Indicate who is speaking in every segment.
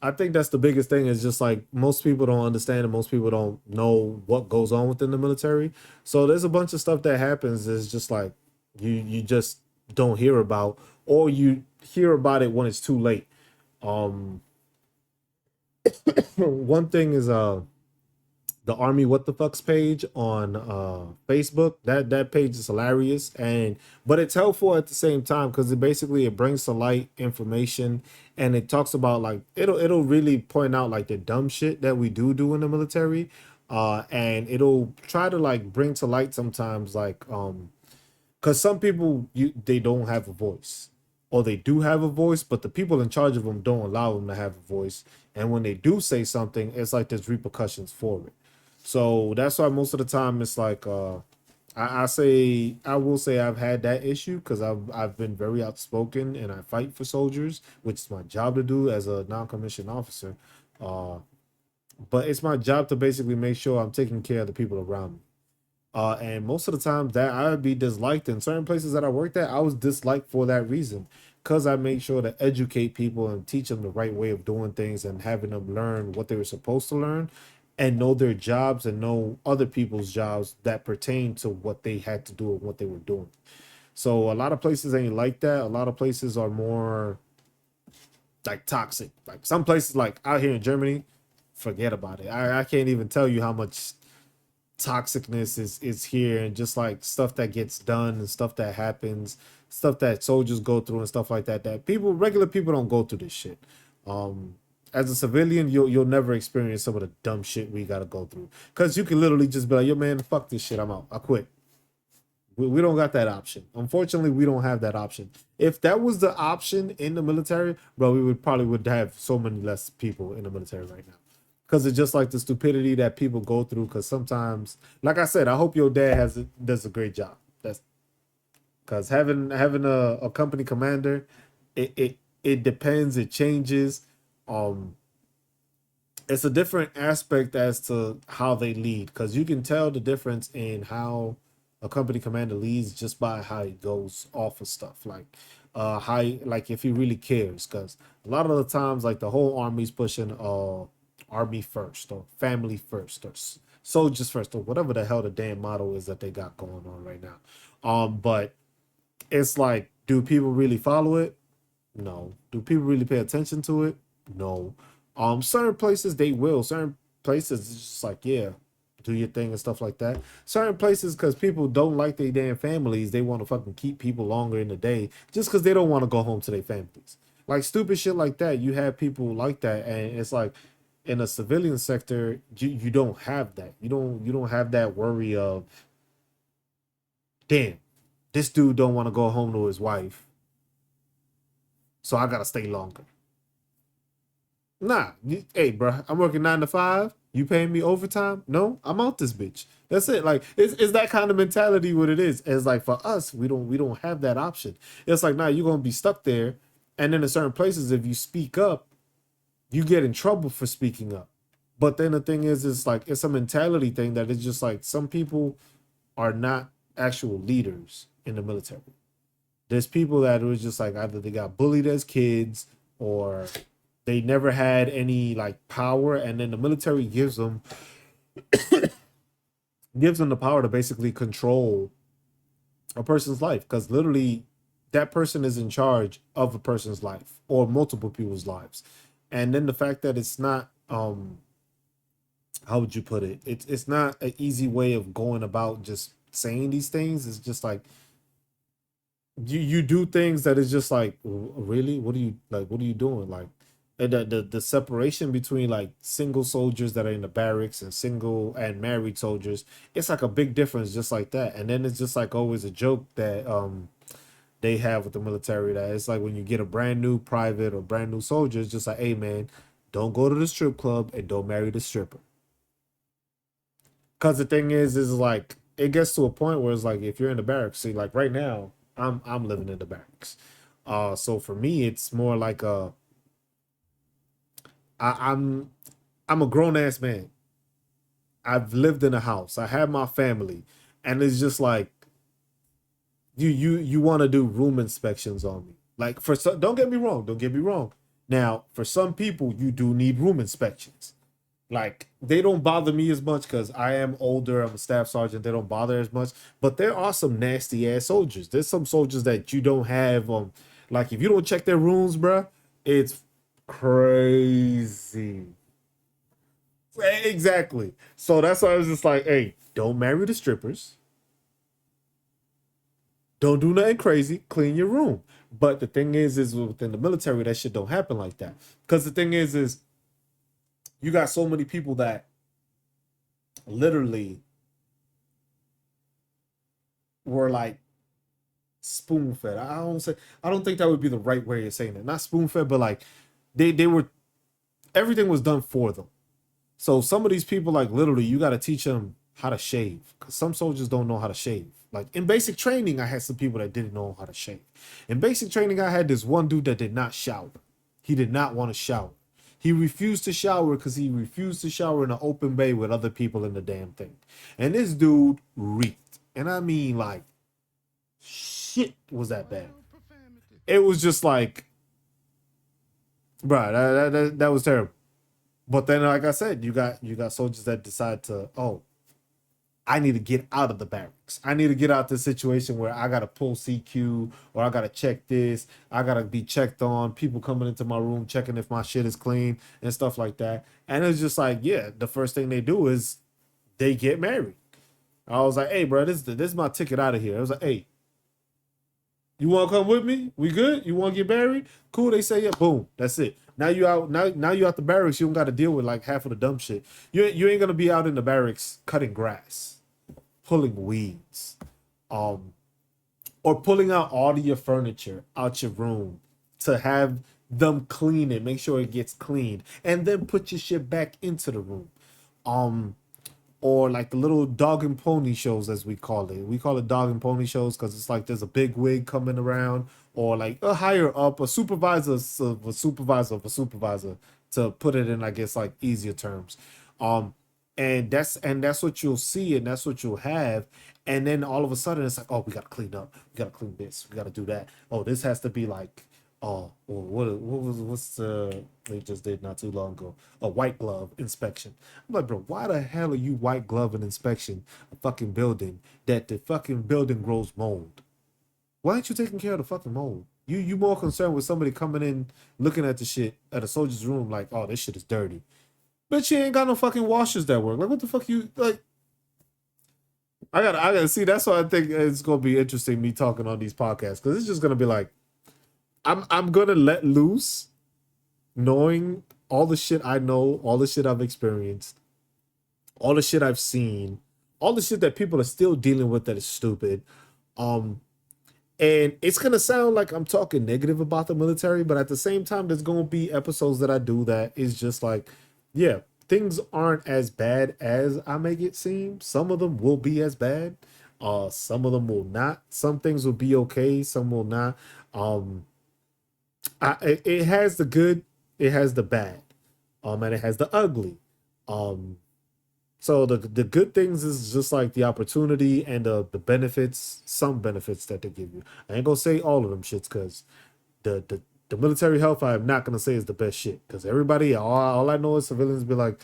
Speaker 1: I think that's the biggest thing is just like most people don't understand and most people don't know what goes on within the military. So there's a bunch of stuff that happens is just like you just don't hear about, or you hear about it when it's too late. Um One thing is the Army What the Fucks page on Facebook. That page is hilarious, and but it's helpful at the same time because it brings to light information, and it talks about like it'll really point out like the dumb shit that we do in the military, and it'll try to like bring to light sometimes like because some people they don't have a voice, or they do have a voice, but the people in charge of them don't allow them to have a voice, and when they do say something, it's like there's repercussions for it. So that's why most of the time it's like I will say I've had that issue because I've been very outspoken and I fight for soldiers, which is my job to do as a non-commissioned officer. Uh, but it's my job to basically make sure I'm taking care of the people around me. And most of the time that I would be disliked in certain places that I worked at, I was disliked for that reason. Because I made sure to educate people and teach them the right way of doing things and having them learn what they were supposed to learn and know their jobs and know other people's jobs that pertain to what they had to do and what they were doing. So a lot of places ain't like that. A lot of places are more like toxic. Like some places like out here in Germany, forget about it. I can't even tell you how much toxicness is here, and just like stuff that gets done and stuff that happens, stuff that soldiers go through and stuff like that, that people, regular people, don't go through this shit. um as a civilian, you'll never experience some of the dumb shit we gotta go through, because you can literally just be like, yo man, fuck this shit, I'm out, I quit. We don't got that option. Unfortunately, we don't have that option. If that was the option in the military, bro, we would probably would have so many less people in the military right now, because it's just like the stupidity that people go through. Because sometimes, like I said, I hope your dad does a great job. That's because having a company commander, it depends. It changes. Um, it's a different aspect as to how they lead, because you can tell the difference in how a company commander leads just by how he goes off of stuff, like how like if he really cares, because a lot of the times like the whole army's pushing army first or family first or soldiers first or whatever the hell the damn motto is that they got going on right now. But it's like, do people really follow it? No. Do people really pay attention to it? No. Certain places they will. Certain places it's just like, yeah, do your thing and stuff like that. Certain places, because people don't like their damn families, they want to fucking keep people longer in the day just because they don't want to go home to their families. Like stupid shit like that. You have people like that, and it's like in a civilian sector, you don't have that. You don't have that worry of, damn, this dude don't want to go home to his wife, so I gotta stay longer. Nah, hey, bro, I'm working 9 to 5. You paying me overtime? No, I'm out this bitch. That's it. Like it's that kind of mentality. What it is. It's like for us, we don't have that option. It's like, nah, you're gonna be stuck there, and then in certain places, if you speak up, you get in trouble for speaking up. But then the thing is, it's like it's a mentality thing that it's just like some people are not actual leaders in the military. There's people that was just like either they got bullied as kids, or they never had any like power, and then the military gives them the power to basically control a person's life, because literally that person is in charge of a person's life or multiple people's lives. And then the fact that it's not how would you put it, it's not an easy way of going about just saying these things. It's just like you do things that is just like, really, what are you like, what are you doing, like, and the separation between like single soldiers that are in the barracks and single and married soldiers, it's like a big difference just like that. And then it's just like always a joke that they have with the military, that it's like when you get a brand new private or brand new soldier, it's just like, hey man, don't go to the strip club and don't marry the stripper. Because the thing is like it gets to a point where it's like if you're in the barracks, see, like right now, I'm living in the barracks. So for me, it's more like I, I'm I'm a grown ass man. I've lived in a house. I have my family, and it's just like you want to do room inspections on me. Like don't get me wrong. Don't get me wrong. Now, for some people, you do need room inspections. Like they don't bother me as much because I am older. I'm a staff sergeant. They don't bother as much. But there are some nasty ass soldiers. There's some soldiers that you don't have. Like if you don't check their rooms, bruh, it's crazy. Exactly. So that's why I was just like, hey, don't marry the strippers. Don't do nothing crazy. Clean your room. But the thing is within the military, that shit don't happen like that. Because the thing is you got so many people that literally were like spoon fed. I don't think that would be the right way of saying it. Not spoon fed, but like they were everything was done for them. So some of these people, like literally, you got to teach them how to shave because some soldiers don't know how to shave. Like in basic training, I had some people that didn't know how to shave. In basic training, I had this one dude that did not shower. He did not want to shower. He refused to shower because he refused to shower in an open bay with other people in the damn thing. And this dude reeked. And I mean, like, shit was that bad. It was just like, bro, that was terrible. But then, like I said, you got soldiers that decide to, oh, I need to get out of the barracks. I need to get out this situation where I gotta pull CQ or I gotta check this. I gotta be checked on. People coming into my room checking if my shit is clean and stuff like that. And it's just like, yeah, the first thing they do is they get married. I was like, hey, bro, this is my ticket out of here. I was like, hey, you want to come with me? We good? You want to get married? Cool. They say, yeah. Boom. That's it. Now you out. Now you out the barracks. You don't got to deal with like half of the dumb shit. You ain't gonna be out in the barracks cutting grass, pulling weeds, um, or pulling out all of your furniture out your room to have them clean it, make sure it gets cleaned, and then put your shit back into the room. Um, or like the little dog and pony shows as we call it. We call it dog and pony shows because it's like there's a big wig coming around, or like a higher up, a supervisor of a supervisor of a supervisor, to put it in, I guess, like easier terms. Um, and that's what you'll see, and that's what you'll have. And then all of a sudden it's like, oh, we gotta clean up, we gotta clean this, we gotta do that. Oh, this has to be like, oh, or what's they just did not too long ago, a white glove inspection. I'm like, bro, why the hell are you white glove an inspection a fucking building that the fucking building grows mold? Why aren't you taking care of the fucking mold? You more concerned with somebody coming in looking at the shit at a soldier's room like, oh, this shit is dirty. But you ain't got no fucking washers that work. Like, what the fuck you like? I gotta see. That's why I think it's gonna be interesting me talking on these podcasts because it's just gonna be like I'm gonna let loose, knowing all the shit I know, all the shit I've experienced, all the shit I've seen, all the shit that people are still dealing with that is stupid. Um, and it's gonna sound like I'm talking negative about the military, but at the same time, there's gonna be episodes that I do that is just like, yeah, things aren't as bad as I make it seem. Some of them will be as bad. Some of them will not. Some things will be okay. Some will not. Um, it has the good, it has the bad, and it has the ugly. Um, so the good things is just like the opportunity and the benefits, some benefits that they give you. I ain't gonna say all of them shits because the military health I am not gonna say is the best shit because everybody all I know is civilians be like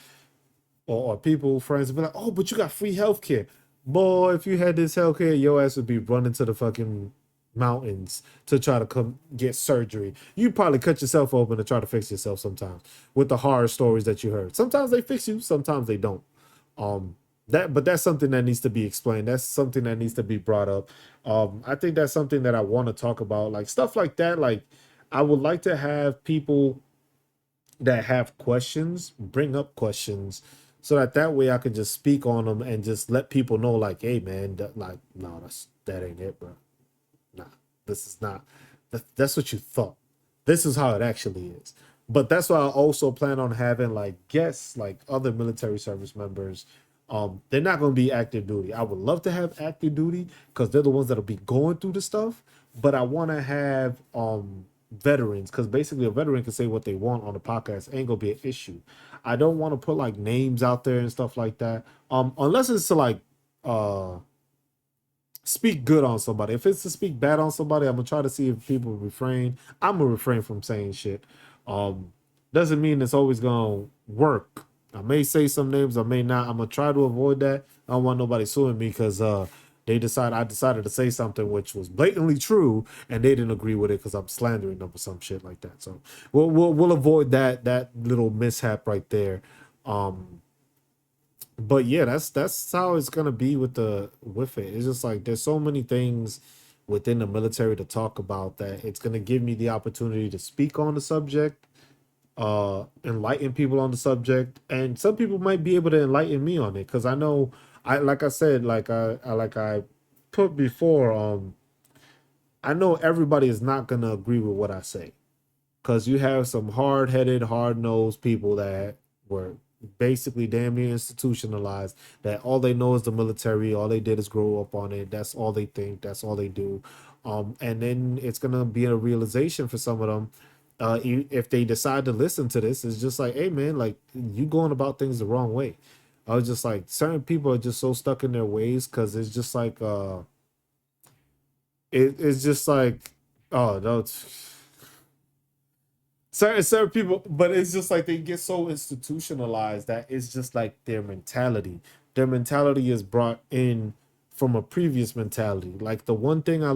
Speaker 1: or people friends be like, oh, but you got free healthcare. Boy, if you had this healthcare, your ass would be running to the fucking mountains to try to come get surgery. You probably cut yourself open to try to fix yourself sometimes with the horror stories that you heard. Sometimes they fix you, sometimes they don't. Um, but that's something that needs to be explained. That's something that needs to be brought up. I think that's something that I want to talk about, like stuff like that. Like, I would like to have people that have questions bring up questions so that way I can just speak on them and just let people know, like, hey man, like, no, that ain't it, bro. Nah, this is not. That's what you thought. This is how it actually is. But that's why I also plan on having like guests, like other military service members. They're not going to be active duty. I would love to have active duty because they're the ones that'll be going through the stuff. But I want to have veterans because basically a veteran can say what they want on the podcast. Ain't gonna be an issue. I don't want to put like names out there and stuff like that. Unless it's to like uh speak good on somebody. If it's to speak bad on somebody, I'm gonna try to see if people refrain. I'm gonna refrain from saying shit. Um, doesn't mean it's always gonna work. I may say some names, I may not. I'm gonna try to avoid that. I don't want nobody suing me because I decided to say something which was blatantly true and they didn't agree with it because I'm slandering them or some shit like that. So we'll avoid that little mishap right there. Um, but yeah, that's how it's gonna be with it. It's just like there's so many things within the military to talk about that it's gonna give me the opportunity to speak on the subject, enlighten people on the subject, and some people might be able to enlighten me on it because I know I like I said like I put before, I know everybody is not gonna agree with what I say because you have some hard-headed, hard-nosed people that were basically damn near institutionalized, that all they know is the military, all they did is grow up on it, that's all they think, that's all they do. And then it's gonna be a realization for some of them, if they decide to listen to this, it's just like, hey man, like you going about things the wrong way. I was just like, certain people are just so stuck in their ways because it's just like it's just like, oh no, certain people, but it's just like they get so institutionalized that it's just like their mentality. Their mentality is brought in from a previous mentality. Like the one thing I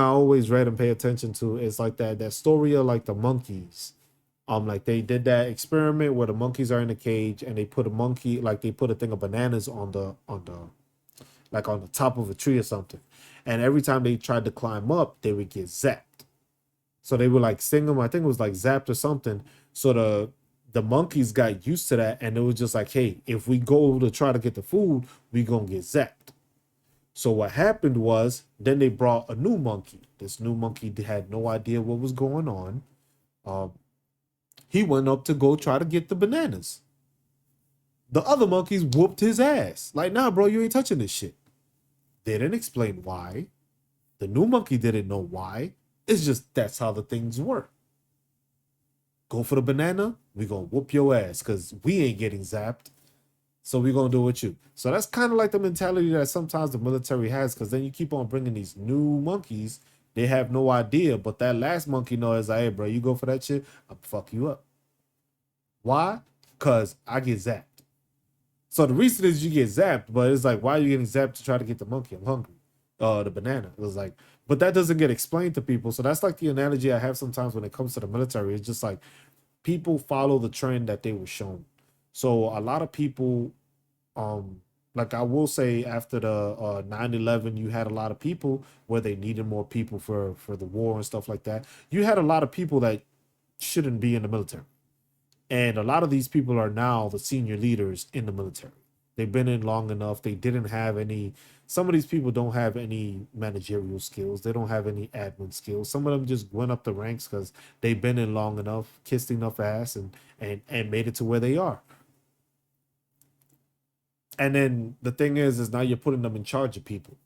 Speaker 1: always read and pay attention to is like that story of like the monkeys. Like they did that experiment where the monkeys are in a cage and they put a monkey, like they put a thing of bananas on the like on the top of a tree or something. And every time they tried to climb up, they would get zapped. So they would like sting them. I think it was like zapped or something. So the monkeys got used to that, and it was just like, hey, if we go to try to get the food, we gonna get zapped. So what happened was, then they brought a new monkey. This new monkey had no idea what was going on. Um, he went up to go try to get the bananas. The other monkeys whooped his ass. Like, nah, bro, you ain't touching this shit. They didn't explain why. The new monkey didn't know why. It's just that's how the things work. Go for the banana, we gonna whoop your ass because we ain't getting zapped. So we gonna do it with you. So that's kind of like the mentality that sometimes the military has, because then you keep on bringing these new monkeys. They have no idea, but that last monkey knows, like, hey, bro, you go for that shit, I'll fuck you up. Why? Because I get zapped. So the reason is you get zapped, but it's like, why are you getting zapped to try to get the monkey? I'm hungry. The banana. It was like, but that doesn't get explained to people. So that's like the analogy I have sometimes when it comes to the military. It's just like people follow the trend that they were shown. So a lot of people, um, like I will say, after the 9/11, you had a lot of people where they needed more people for the war and stuff like that. You had a lot of people that shouldn't be in the military. And a lot of these people are now the senior leaders in the military. They've been in long enough. They didn't have any, some of these people don't have any managerial skills. They don't have any admin skills. Some of them just went up the ranks because they've been in long enough, kissed enough ass, and made it to where they are. And then the thing is now you're putting them in charge of people.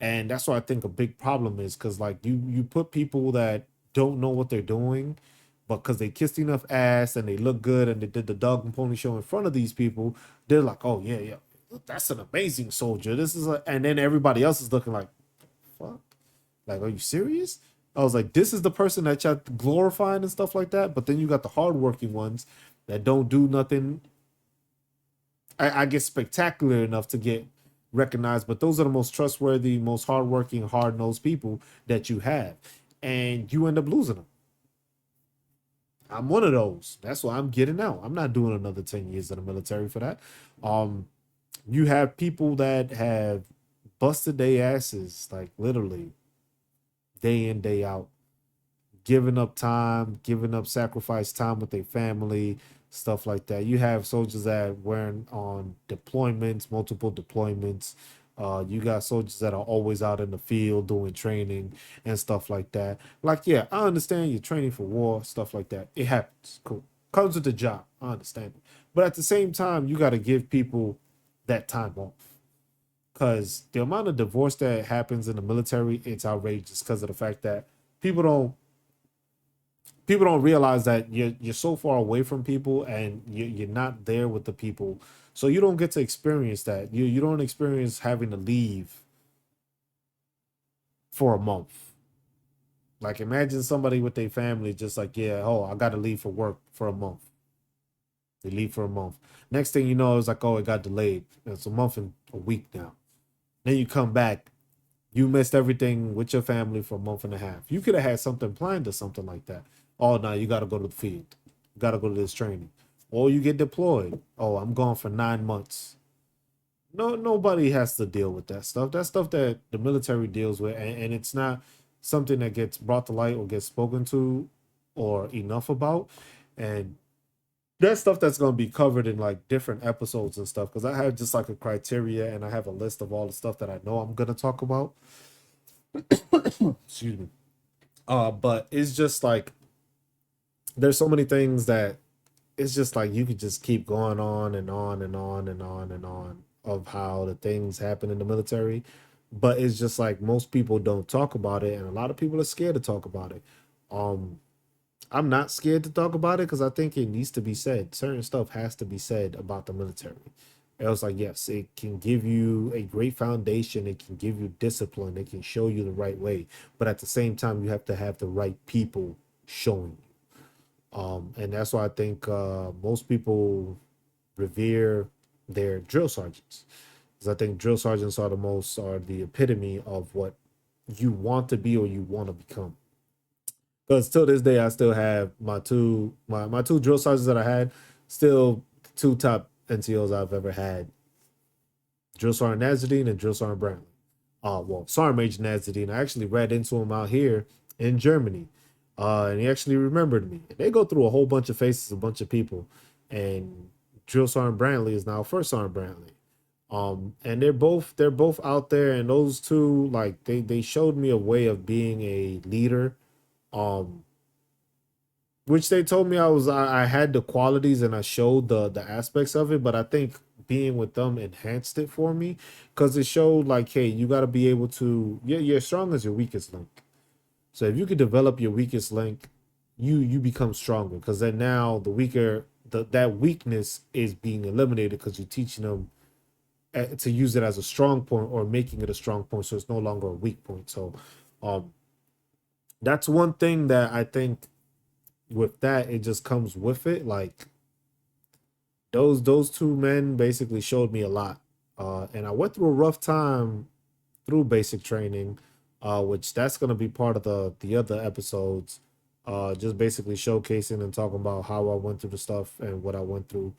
Speaker 1: And that's what I think a big problem is, because like you put people that don't know what they're doing, but because they kissed enough ass and they look good and they did the dog and pony show in front of these people, they're like, oh yeah, yeah, that's an amazing soldier. This is and then everybody else is looking like, fuck, like, are you serious? I was like, this is the person that y'all glorifying and stuff like that. But then you got the hardworking ones that don't do nothing, I guess, spectacular enough to get recognized. But those are the most trustworthy, most hardworking, hard nosed people that you have, and you end up losing them. I'm one of those. That's why I'm getting out. I'm not doing another 10 years in the military for that. Um, you have people that have busted their asses, like literally day in day out, giving up time, giving up sacrifice time with their family, stuff like that. You have soldiers that wearing on deployments, multiple deployments. You got soldiers that are always out in the field doing training and stuff like that. Like, yeah, I understand you're training for war, stuff like that. It happens. Cool. Comes with the job. I understand it. But at the same time, you got to give people that time off. Because the amount of divorce that happens in the military, it's outrageous because of the fact that people don't people don't realize that you're so far away from people and you're not there with the people, so you don't get to experience that. You don't experience having to leave for a month. Like imagine somebody with their family just like, yeah, oh, I gotta leave for work for a month. They leave for a month. Next thing you know, it's like, oh, it got delayed. It's a month and a week now. Then you come back, you missed everything with your family for a month and a half. You could have had something planned or something like that. Oh no, you gotta go to the field. You gotta go to this training. Or you get deployed. Oh, I'm gone for 9 months. No, nobody has to deal with that stuff. That's stuff that the military deals with, and it's not something that gets brought to light or gets spoken to or enough about. And that's stuff that's going to be covered in like different episodes and stuff, because I have just like a criteria and I have a list of all the stuff that I know I'm going to talk about. Excuse me. But it's just like there's so many things that it's just like you could just keep going on and on and on and on and on of how the things happen in the military. But it's just like most people don't talk about it, and a lot of people are scared to talk about it. Um, I'm not scared to talk about it because I think it needs to be said. Certain stuff has to be said about the military. It was like, yes, it can give you a great foundation. It can give you discipline. It can show you the right way. But at the same time, you have to have the right people showing you. And that's why I think most people revere their drill sergeants. Because I think drill sergeants are the epitome of what you want to be or you want to become. Because till this day, I still have my two drill sergeants that I had, still two top NCOs I've ever had. Drill Sergeant Nazardine and Drill Sergeant Brantley. Well, Sergeant Major Nazardine. I actually read into him out here in Germany, and he actually remembered me. They go through a whole bunch of faces, a bunch of people, and Drill Sergeant Brantley is now First Sergeant Brantley. And they're both out there, and those two like they showed me a way of being a leader. Um, which they told me I had the qualities and I showed the aspects of it, but I think being with them enhanced it for me because it showed like, hey, you got to be able to, yeah, you're strong as your weakest link. So if you could develop your weakest link, you become stronger because then now that weakness is being eliminated because you're teaching them to use it as a strong point or making it a strong point, so it's no longer a weak point. So um that's one thing that I think with that it just comes with it. Like those two men basically showed me a lot. And I went through a rough time through basic training, which that's gonna be part of the other episodes. Just basically showcasing and talking about how I went through the stuff and what I went through.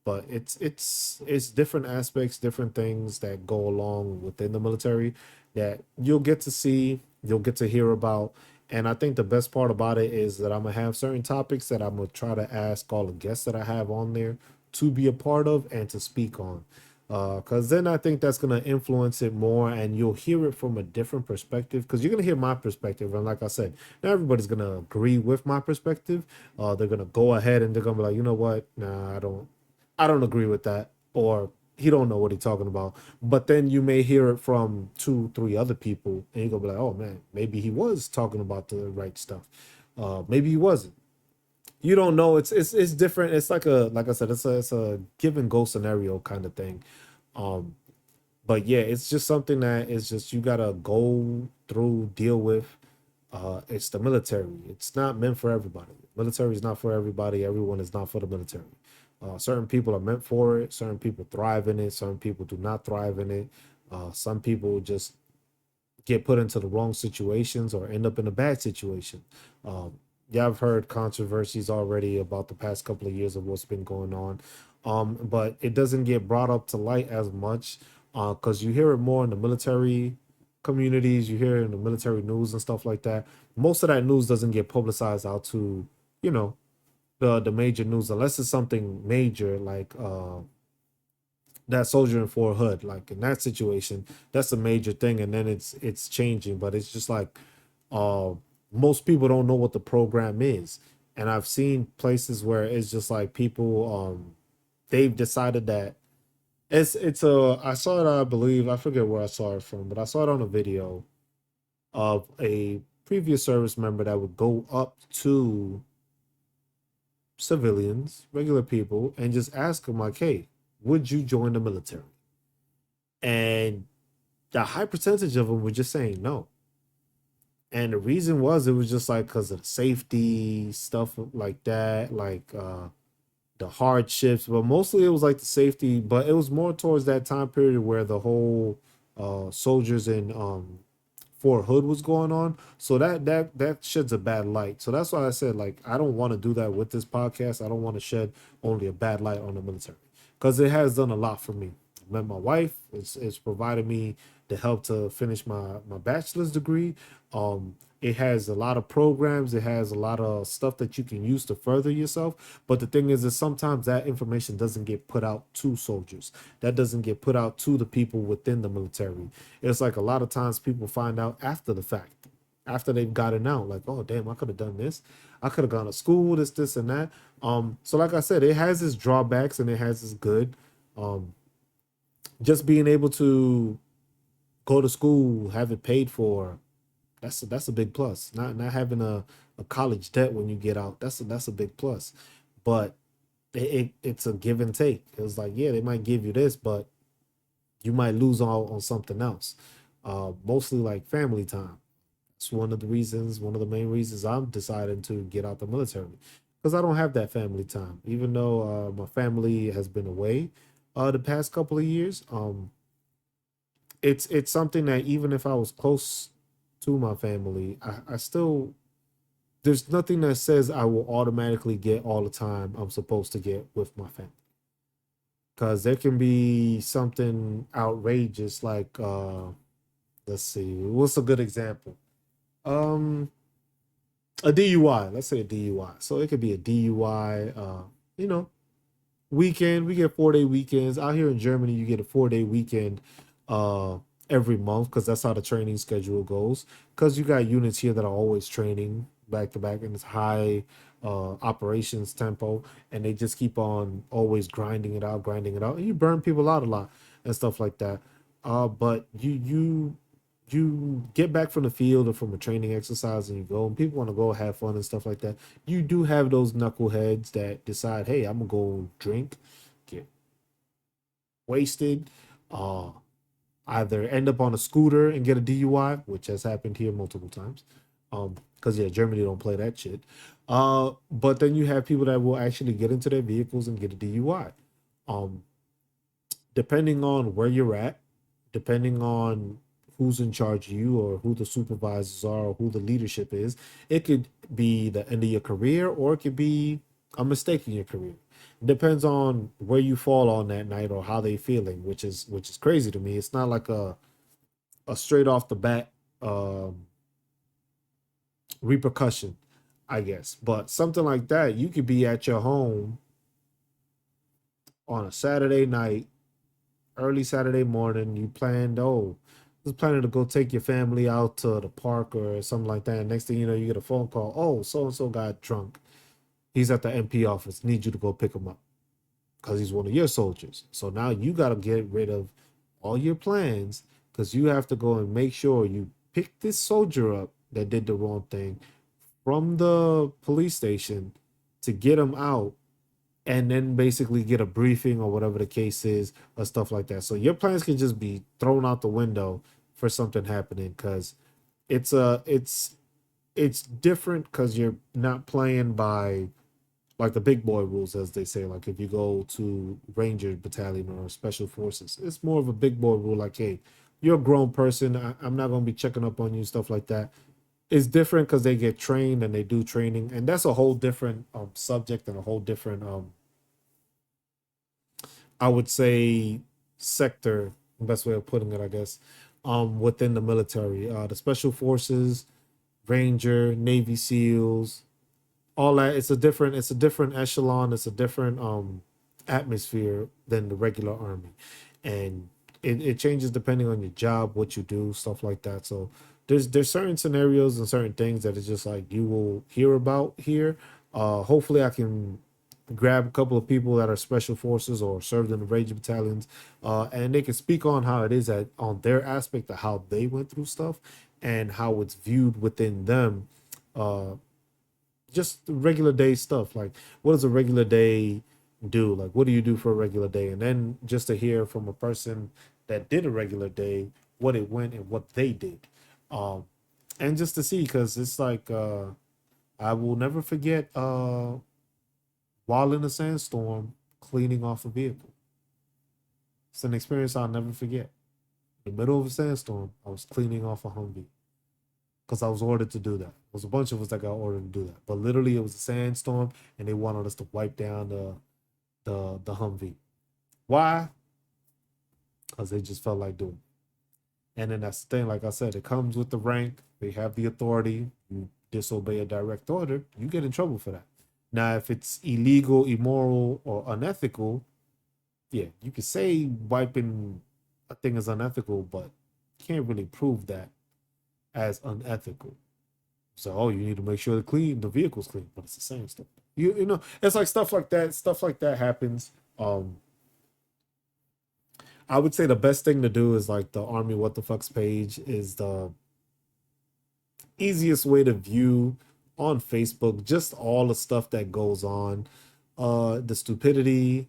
Speaker 1: But it's different aspects, different things that go along within the military that you'll get to see, you'll get to hear about. And I think the best part about it is that I'm gonna have certain topics that I'm gonna try to ask all the guests that I have on there to be a part of and to speak on. Because then I think that's gonna influence it more, and you'll hear it from a different perspective. Because you're gonna hear my perspective, and like I said, not everybody's gonna agree with my perspective. They're gonna go ahead and they're gonna be like, you know what? Nah, I don't agree with that, or he don't know what he's talking about. But then you may hear it from two, three other people, and you go be like, oh man, maybe he was talking about the right stuff. Maybe he wasn't. You don't know. It's different. It's like I said, it's a give and go scenario kind of thing. Um, but yeah, it's just something that is just you gotta go through, deal with. It's the military. It's not meant for everybody. Military is not for everybody. Everyone is not for the military. Certain people are meant for it. Certain people thrive in it. Certain people do not thrive in it. Some people just get put into the wrong situations or end up in a bad situation. Um, yeah, I've heard controversies already about the past couple of years of what's been going on, but it doesn't get brought up to light as much because you hear it more in the military communities. You hear it in the military news and stuff like that. Most of that news doesn't get publicized out to you know the major news unless it's something major like that soldier in Fort Hood. Like in that situation, that's a major thing, and then it's changing. But it's just like uh, most people don't know what the program is, and I've seen places where it's just like people they've decided that it's a I saw it, I believe, I forget where I saw it from, but I saw it on a video of a previous service member that would go up to civilians, regular people, and just ask them like, "Hey, would you join the military?" And the high percentage of them were just saying no. And the reason was it was just like because of the safety stuff like that, like the hardships, but mostly it was like the safety. But it was more towards that time period where the whole soldiers in Fort Hood was going on. So that sheds a bad light. So that's why I said like I don't want to do that with this podcast. I don't want to shed only a bad light on the military because it has done a lot for me. I met my wife. It's provided me the help to finish my bachelor's degree. It has a lot of programs. It has a lot of stuff that you can use to further yourself. But the thing is that sometimes that information doesn't get put out to soldiers. That doesn't get put out to the people within the military. It's like a lot of times people find out after the fact, after they've gotten out, like, oh damn, I could have done this. I could have gone to school, this, and that. So like I said, it has its drawbacks and it has its good. Um, just being able to go to school, have it paid for, that's a big plus. Not having a college debt when you get out, that's a big plus. But it's a give and take. It was like, yeah, they might give you this, but you might lose out on something else. Mostly like family time. It's one of the main reasons I'm deciding to get out the military because I don't have that family time. Even though my family has been away the past couple of years, it's something that even if I was close to my family, I still there's nothing that says I will automatically get all the time I'm supposed to get with my family. Because there can be something outrageous like let's see, what's a good example? Um a DUI. Let's say a DUI. So it could be a DUI. You know, weekend. We get 4 day weekends out here in Germany. You get a 4 day weekend uh, every month because that's how the training schedule goes. Because you got units here that are always training back to back, and it's high operations tempo, and they just keep on always grinding it out, and you burn people out a lot and stuff like that. But you get back from the field or from a training exercise and you go and people want to go have fun and stuff like that. You do have those knuckleheads that decide, hey, I'm gonna go drink, get wasted, uh either end up on a scooter and get a DUI, which has happened here multiple times. Because yeah, Germany don't play that shit. But then you have people that will actually get into their vehicles and get a DUI. Um, Depending on where you're at, depending on who's in charge of you or who the supervisors are or who the leadership is, it could be the end of your career or it could be a mistake in your career. It depends on where you fall on that night or how they feeling, which is crazy to me. It's not like a straight off the bat um, repercussion, I guess. But something like that, you could be at your home on a Saturday night, early Saturday morning. You planned, oh, was planning to go take your family out to the park or something like that. Next thing you know, you get a phone call. Oh, so and so got drunk. He's at the MP office. Need you to go pick him up because he's one of your soldiers. So now you got to get rid of all your plans because you have to go and make sure you pick this soldier up that did the wrong thing from the police station to get him out and then basically get a briefing or whatever the case is or stuff like that. So your plans can just be thrown out the window for something happening because it's a it's different because you're not playing by like the big boy rules as they say. Like if you go to Ranger Battalion or Special Forces, it's more of a big boy rule. Like, hey, you're a grown person. I'm not gonna be checking up on you, stuff like that. It's different because they get trained and they do training, and that's a whole different subject and a whole different I would say sector, best way of putting it, I guess, within the military. The special forces, Ranger, Navy SEALs, all that. It's a different echelon, it's a different atmosphere than the regular army. And it changes depending on your job, what you do, stuff like that. So there's certain scenarios and certain things that it's just like you will hear about here. Hopefully I can grab a couple of people that are special forces or served in the Ranger battalions, and they can speak on how it is at on their aspect of how they went through stuff and how it's viewed within them. Uh, just regular day stuff. Like, what does a regular day do? Like, what do you do for a regular day? And then just to hear from a person that did a regular day, what it went and what they did. Um, and just to see, because it's like I will never forget while in a sandstorm cleaning off a vehicle. It's an experience I'll never forget. In the middle of a sandstorm, I was cleaning off a Humvee because I was ordered to do that. It was a bunch of us that got ordered to do that. But literally, it was a sandstorm, and they wanted us to wipe down the Humvee. Why? Because they just felt like doing it. And then that's the thing. Like I said, it comes with the rank. They have the authority. You disobey a direct order, you get in trouble for that. Now, if it's illegal, immoral, or unethical, yeah, you could say wiping a thing is unethical, but you can't really prove that as unethical. So, oh, you need to make sure the vehicle's clean, but it's the same stuff. You know, it's like stuff like that. Stuff like that happens. I would say the best thing to do is like the Army What the Fucks page is the easiest way to view on Facebook just all the stuff that goes on, the stupidity,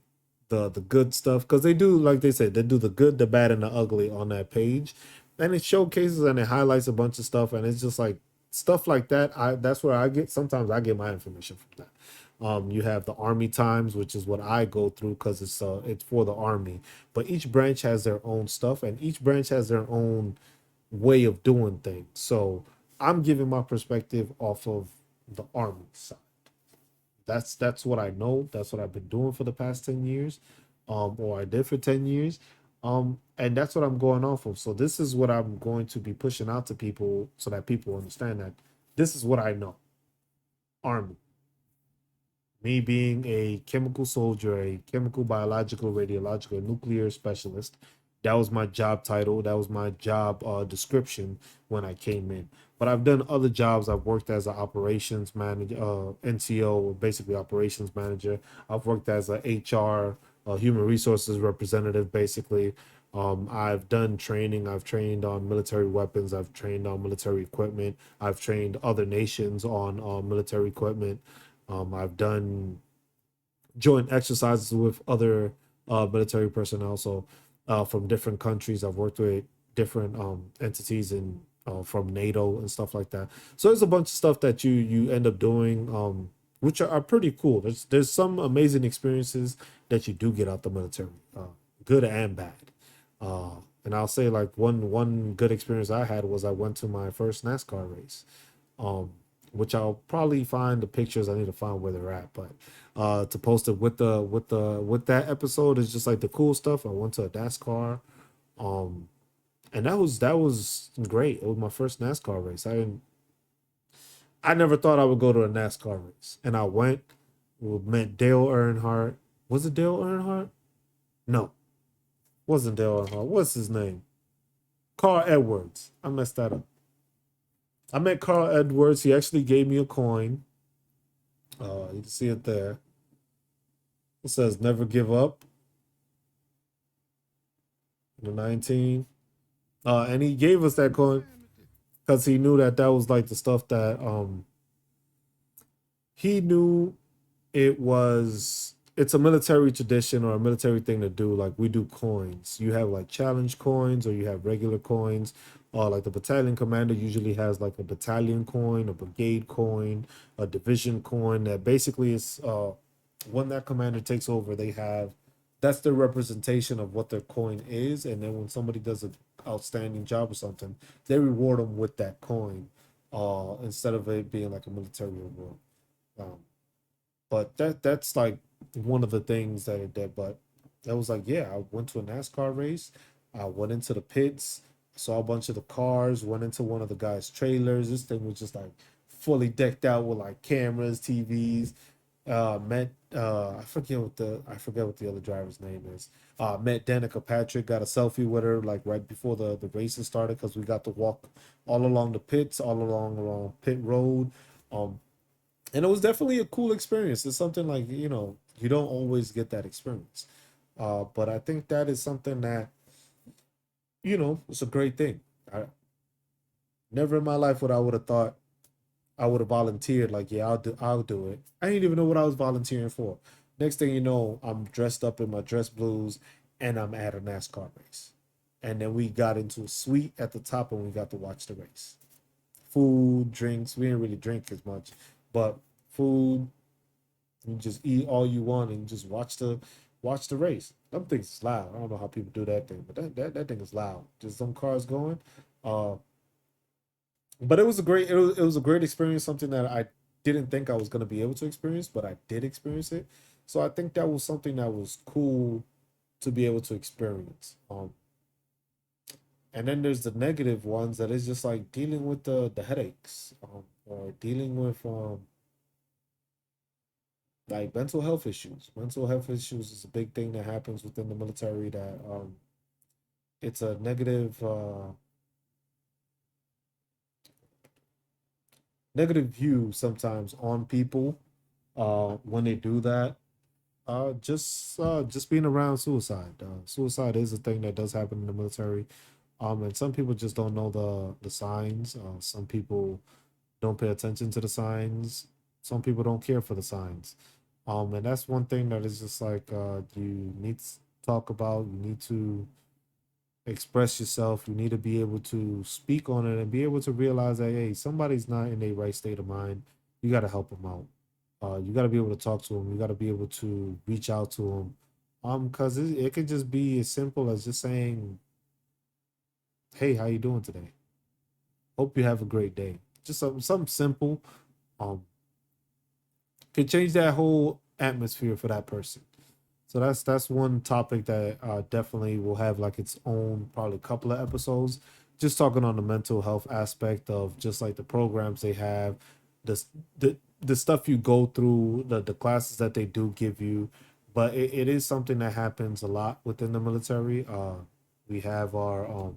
Speaker 1: the good stuff, because they do, like they said, they do the good, the bad, and the ugly on that page, and it showcases and it highlights a bunch of stuff, and it's just like stuff like that. That's where I get, sometimes I get my information from that. You have the Army Times, which is what I go through because it's for the Army, but each branch has their own stuff, and each branch has their own way of doing things. So I'm giving my perspective off of the Army side. That's what I know. That's what I've been doing for the past 10 years, or I did for 10 years, and that's what I'm going off of. So this is what I'm going to be pushing out to people so that people understand that this is what I know. Army, me being a chemical soldier, a chemical, biological, radiological, nuclear specialist. That was my job title. That was my job description when I came in. But I've done other jobs. I've worked as an operations manager, NCO, basically operations manager. I've worked as a HR, human resources representative, basically. I've done training. I've trained on military weapons. I've trained on military equipment. I've trained other nations on military equipment. I've done joint exercises with other military personnel. So from different countries, I've worked with different entities in from NATO and stuff like that. So there's a bunch of stuff that you end up doing, which are pretty cool. There's some amazing experiences that you do get out the military, good and bad. And I'll say like one good experience I had was I went to my first NASCAR race. Um, which I'll probably find the pictures. I need to find where they're at, but to post it with that episode is just like the cool stuff. I went to a NASCAR, um, and that was great. It was my first NASCAR race. I never thought I would go to a NASCAR race, and I went. We met Dale Earnhardt. Was it Dale Earnhardt? No, wasn't Dale Earnhardt. What's his name? Carl Edwards. I messed that up. I met Carl Edwards. He actually gave me a coin. You can see it there. It says "Never give up." The 19. And he gave us that coin because he knew that that was like the stuff that he knew it was. It's a military tradition or a military thing to do. Like we do coins. You have like challenge coins or you have regular coins. Like the battalion commander usually has like a battalion coin, a brigade coin, a division coin. That basically is when that commander takes over, they have that's their representation of what their coin is. And then when somebody does an outstanding job or something, they reward them with that coin instead of it being like a military reward. Um, but that's like one of the things that it did. But that was like, yeah, I went to a NASCAR race. I went into the pits, saw a bunch of the cars, went into one of the guys' trailers. This thing was just like fully decked out with like cameras, TVs. Met I forget what the other driver's name is. Met Danica Patrick, got a selfie with her like right before the races started because we got to walk all along the pits, all along pit road. Um, and it was definitely a cool experience. It's something like you don't always get that experience, but I think that is something that it's a great thing. I never in my life would I would have thought I would have volunteered. Like, yeah, I'll do it. I didn't even know what I was volunteering for. Next thing you know, I'm dressed up in my dress blues, and I'm at a NASCAR race. And then we got into a suite at the top, and we got to watch the race. food, drinks. We didn't really drink as much, but food. You just eat all you want and just watch the race. Them things is loud. I don't know how people do that thing, but that thing is loud. Just some cars going. Uh, but it was a great experience. Something that I didn't think I was gonna be able to experience, but I did experience it. So I think that was something that was cool to be able to experience. And then there's the negative ones that is just like dealing with the headaches, or dealing with like mental health issues. Mental health issues is a big thing that happens within the military. That it's a negative view sometimes on people when they do that. Just being around suicide. Suicide is a thing that does happen in the military. And some people just don't know the signs. Some people don't pay attention to the signs. Some people don't care for the signs. And that's one thing that is just like you need to talk about. You need to express yourself. You need to be able to speak on it and be able to realize that hey, somebody's not in a right state of mind. You got to help them out. You got to be able to talk to them. You got to be able to reach out to them. Because it could just be as simple as just saying, "Hey, how you doing today? Hope you have a great day." Just something simple. Um, can change that whole atmosphere for that person. So that's one topic that definitely will have like its own probably couple of episodes, just talking on the mental health aspect of just like the programs they have, the the stuff you go through, the classes that they do give you, but it is something that happens a lot within the military. We have our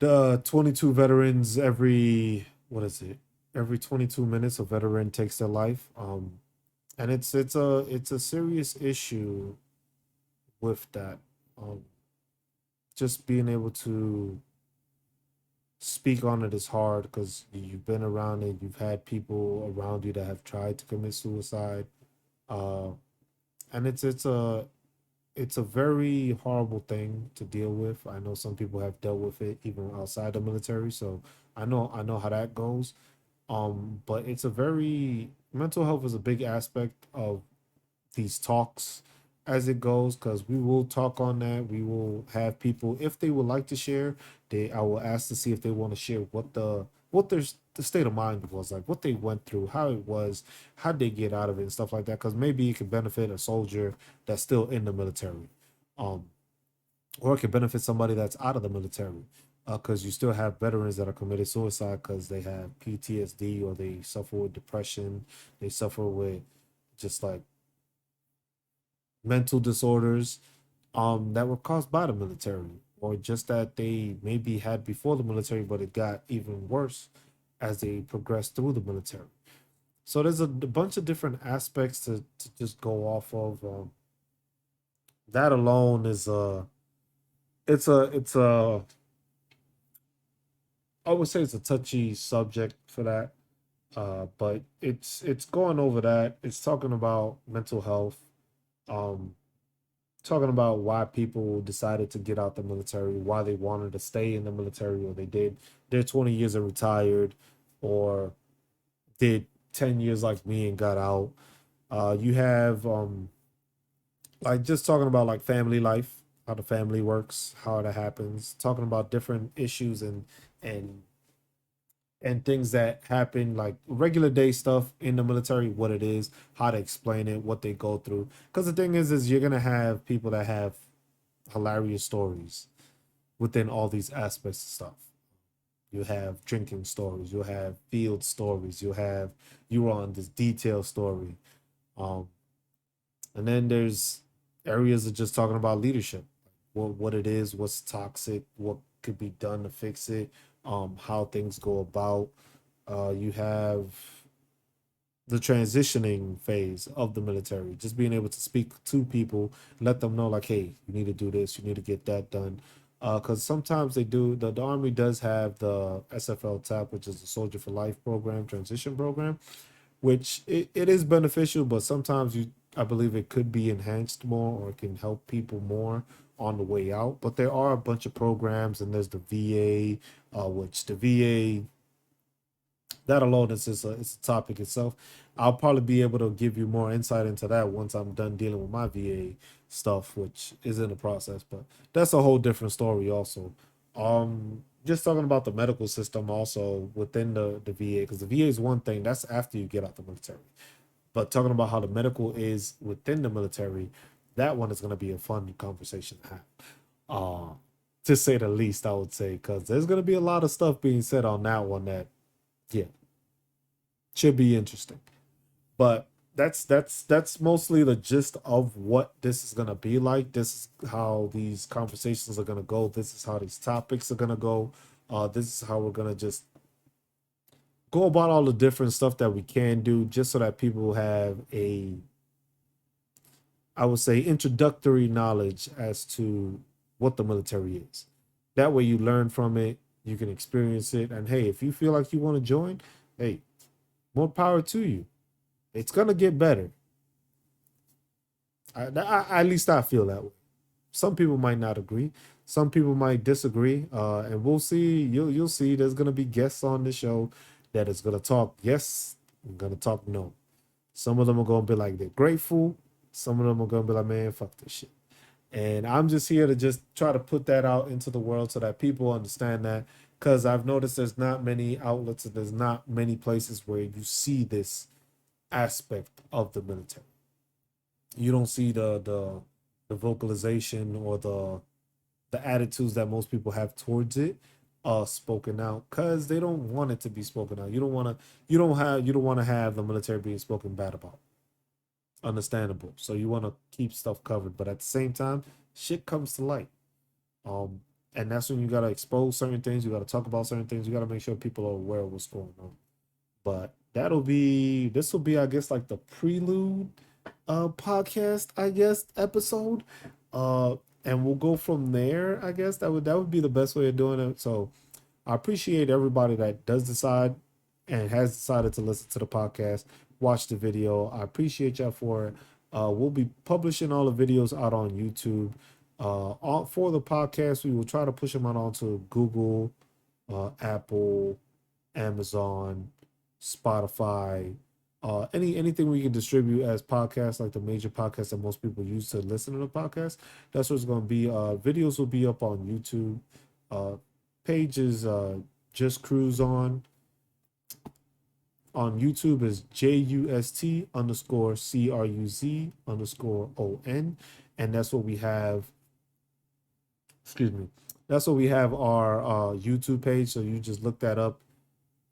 Speaker 1: the 22 veterans every what is it? Every 22 minutes a veteran takes their life. And it's a serious issue with that. Um, just being able to speak on it is hard because you've been around it. You've had people around you that have tried to commit suicide, uh, and it's a very horrible thing to deal with. I know some people have dealt with it even outside the military, so I know how that goes. But it's a very mental health is a big aspect of these talks as it goes because we will talk on that. We will have people if they would like to share. They I will ask to see if they want to share what the state of mind was like, what they went through, how it was, how they get out of it, and stuff like that. Because maybe it could benefit a soldier that's still in the military, um, or it could benefit somebody that's out of the military. Because you still have veterans that are committed suicide because they have PTSD or they suffer with depression, they suffer with just like mental disorders that were caused by the military or just that they maybe had before the military but it got even worse as they progressed through the military. So there's a bunch of different aspects to just go off of. That alone is it's a I would say it's a touchy subject for that. But it's going over that. It's talking about mental health. Um, Talking about why people decided to get out the military, why they wanted to stay in the military, or they did their 20 years and retired, or did 10 years like me and got out. You have like just talking about like family life, how the family works, how that happens, talking about different issues and and things that happen like regular day stuff in the military, what it is, how to explain it, what they go through. Because the thing is you're gonna have people that have hilarious stories within all these aspects of stuff. You have drinking stories, you have field stories, you were on this detail story. Um, and then there's areas of just talking about leadership, what it is, what's toxic, what could be done to fix it, how things go about. You have the transitioning phase of the military, just being able to speak to people, let them know like, hey, you need to do this, you need to get that done. Because sometimes they do, the Army does have the SFL TAP, which is the Soldier for Life program, transition program, which it is beneficial, but sometimes I believe it could be enhanced more or it can help people more on the way out. But there are a bunch of programs, and there's the VA, which the VA, that alone is just it's a topic itself. I'll probably be able to give you more insight into that once I'm done dealing with my VA stuff, which is in the process. But that's a whole different story, also. Just talking about the medical system, also within the VA, because the VA is one thing that's after you get out the military. But talking about how the medical is within the military, that one is going to be a fun conversation to have. Uh, to say the least, I would say, because there's going to be a lot of stuff being said on that one that, yeah, should be interesting. But that's mostly the gist of what this is gonna be like. This is how these conversations are gonna go. This is how these topics are gonna go. This is how we're gonna just go about all the different stuff that we can do, just so that people have a, I would say, introductory knowledge as to what the military is. That way, you learn from it, you can experience it, and hey, if you feel like you want to join, hey, more power to you. It's gonna get better. At least I feel that way. Some people might not agree. Some people might disagree. And we'll see. You'll see. There's gonna be guests on the show that is gonna talk yes, and gonna talk no. Some of them are gonna be like they're grateful. Some of them are gonna be like, man, fuck this shit. And I'm just here to just try to put that out into the world so that people understand that. Because I've noticed there's not many outlets and there's not many places where you see this aspect of the military. You don't see the vocalization or the attitudes that most people have towards it spoken out, because they don't want it to be spoken out. You don't want to have the military being spoken bad about. Understandable. So you want to keep stuff covered, but at the same time, shit comes to light. Um, and that's when you gotta expose certain things. You gotta talk about certain things. You gotta make sure people are aware of what's going on. But this will be, I guess, like the prelude podcast, I guess, episode. Uh and we'll go from there, I guess. That would be the best way of doing it. So I appreciate everybody that does decide and has decided to listen to the podcast, watch the video. I appreciate y'all for it. We'll be publishing all the videos out on YouTube. For the podcast, we will try to push them out onto Google, Apple, Amazon, Spotify, anything we can distribute as podcasts, like the major podcasts that most people use to listen to the podcast. That's what it's going to be. Videos will be up on YouTube. Pages just cruise on YouTube is JUST underscore CRUZ underscore ON, and that's what we have. Excuse me. That's what we have our YouTube page. So you just look that up.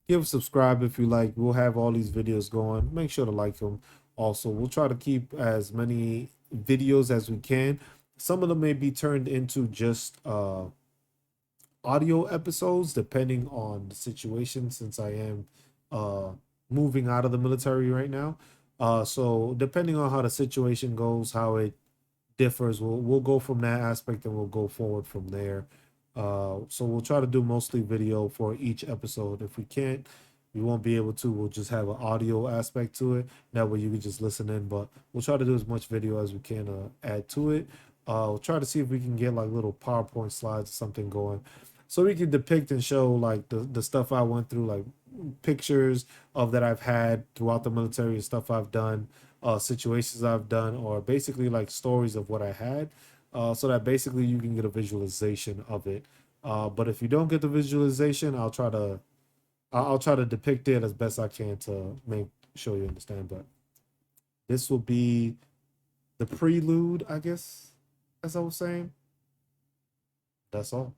Speaker 1: Give a subscribe if you like. We'll have all these videos going. Make sure to like them. Also, we'll try to keep as many videos as we can. Some of them may be turned into just audio episodes, depending on the situation, since I am uh, moving out of the military right now. So depending on how the situation goes, how it differs, we'll go from that aspect and we'll go forward from there. So we'll try to do mostly video for each episode. If we can't, we won't be able to. We'll just have an audio aspect to it. That way you can just listen in. But we'll try to do as much video as we can add to it. We'll try to see if we can get like little PowerPoint slides or something going, so we can depict and show like the stuff I went through, like pictures of that I've had throughout the military and stuff I've done, situations I've done, or basically like stories of what I had, so that basically you can get a visualization of it. But if you don't get the visualization, I'll try to depict it as best I can to make sure you understand. But this will be the prelude, I guess, as I was saying. That's all.